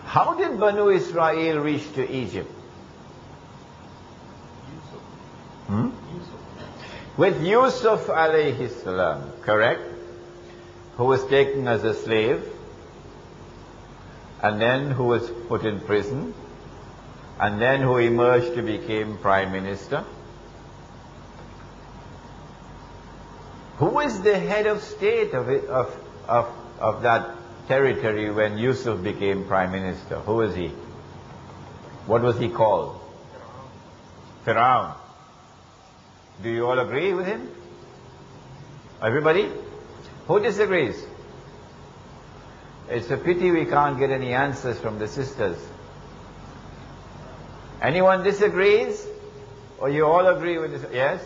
How did Banu Israel reach to Egypt? With Yusuf alayhi salam, correct? Who was taken as a slave, and then who was put in prison, and then who emerged to become prime minister. Who was the head of state of that territory when Yusuf became prime minister? Who was he? What was he called? Pharaoh. Do you all agree with him? Everybody? Who disagrees? It's a pity we can't get any answers from the sisters. Anyone disagrees? Or you all agree with this? Yes?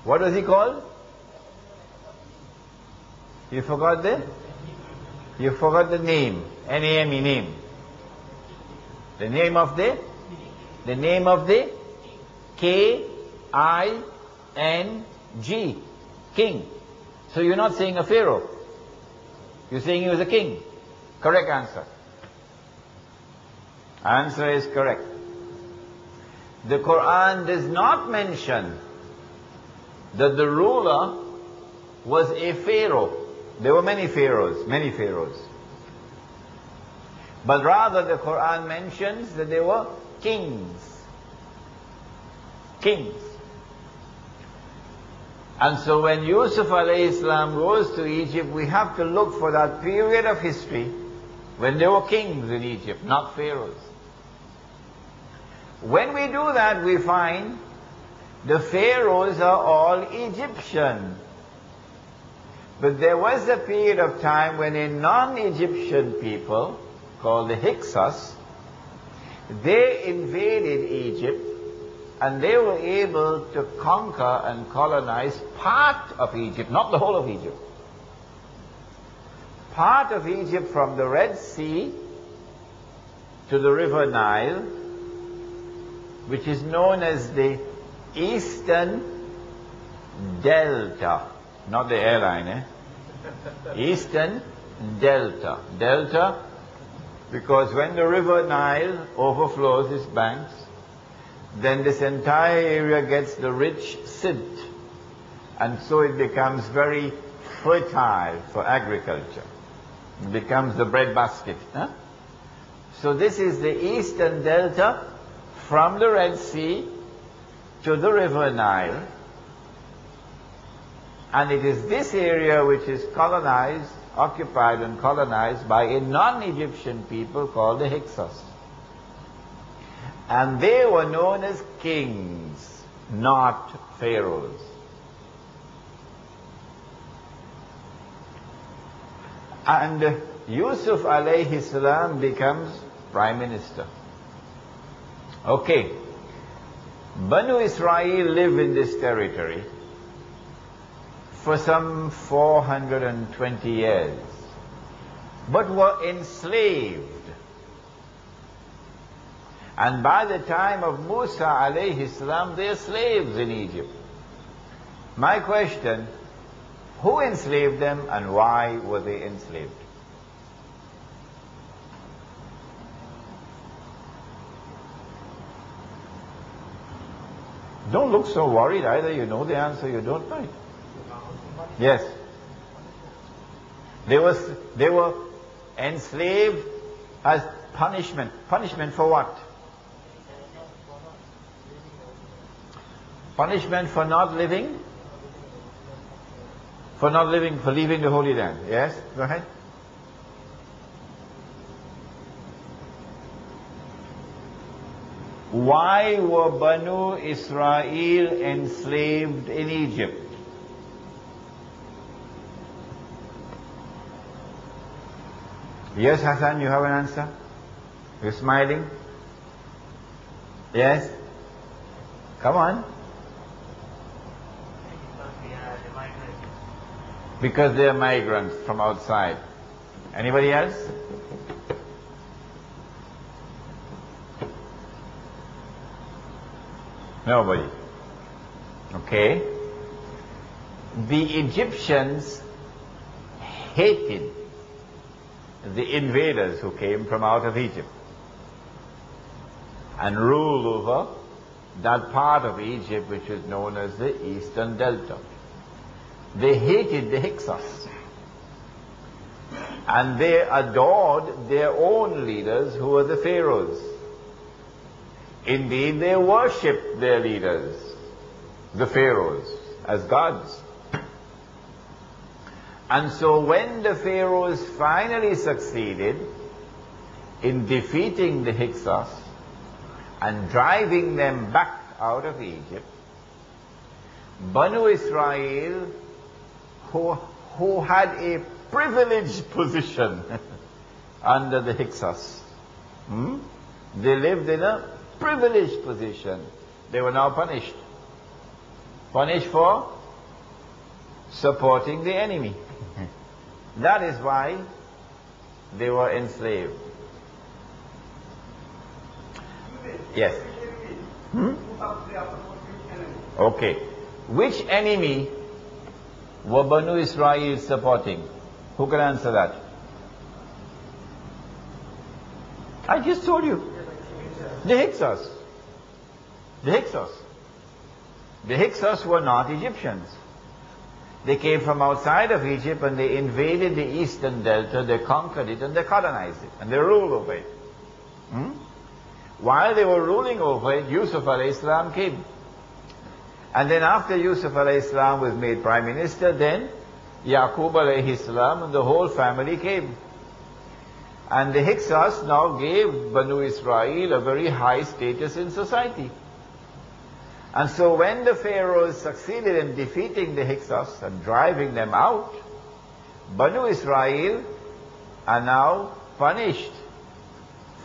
What was he called? You forgot the? You forgot the name. N-A-M-E, name. The name of the? The name of the? K-I-N-G. King. So you're not saying a pharaoh. You're saying he was a king. Correct answer. Answer is correct. The Quran does not mention that the ruler was a pharaoh. There were many pharaohs, many pharaohs. But rather the Quran mentions that they were kings. Kings. And so when Yusuf alayhi salam goes to Egypt, we have to look for that period of history when there were kings in Egypt, not pharaohs. When we do that, we find the pharaohs are all Egyptian. But there was a period of time when a non-Egyptian people, called the Hyksos, they invaded Egypt, and they were able to conquer and colonize part of Egypt, not the whole of Egypt. Part of Egypt from the Red Sea to the River Nile, which is known as the Eastern Delta. Not the airline, eh? Eastern Delta. Delta, because when the River Nile overflows its banks, then this entire area gets the rich silt, and so it becomes very fertile for agriculture. It becomes the breadbasket. Huh? So this is the Eastern Delta from the Red Sea to the River Nile, and it is this area which is colonized, occupied and colonized by a non-Egyptian people called the Hyksos. And they were known as kings, not pharaohs. And Yusuf alayhi salam becomes prime minister. Okay. Banu Israel live in this territory for some 420 years, but were enslaved. And by the time of Musa alayhi salam, they are slaves in Egypt. My question, who enslaved them and why were they enslaved? Don't look so worried. Either you know the answer, you don't know it. Yes. They were enslaved as punishment. Punishment for what? Punishment for not living? For leaving the Holy Land. Yes? Go ahead. Why were Banu Israel enslaved in Egypt? Yes, Hassan, you have an answer? You're smiling? Yes? Come on. Because they are migrants from outside. Anybody else? Nobody. Okay. The Egyptians hated the invaders who came from out of Egypt and ruled over that part of Egypt which is known as the Eastern Delta. They hated the Hyksos, and they adored their own leaders who were the pharaohs. Indeed, they worshipped their leaders, the pharaohs, as gods. And so when the pharaohs finally succeeded in defeating the Hyksos and driving them back out of Egypt, Banu Israel, who had a privileged position under the Hyksos, they lived in a privileged position. They were now punished. Punished for supporting the enemy. That is why they were enslaved. Yes. Okay. Which enemy were Banu Israel supporting? Who can answer that? I just told you. The Hyksos. The Hyksos. The Hyksos were not Egyptians. They came from outside of Egypt and they invaded the Eastern Delta, they conquered it and they colonized it and they ruled over it. While they were ruling over it, Yusuf alayhi salam came. And then after Yusuf alayhi salam was made prime minister, then Yaqub alayhi salam and the whole family came. And the Hyksos now gave Banu Israel a very high status in society. And so when the pharaohs succeeded in defeating the Hyksos and driving them out, Banu Israel are now punished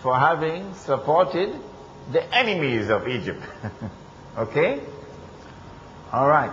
for having supported the enemies of Egypt. Okay? All right.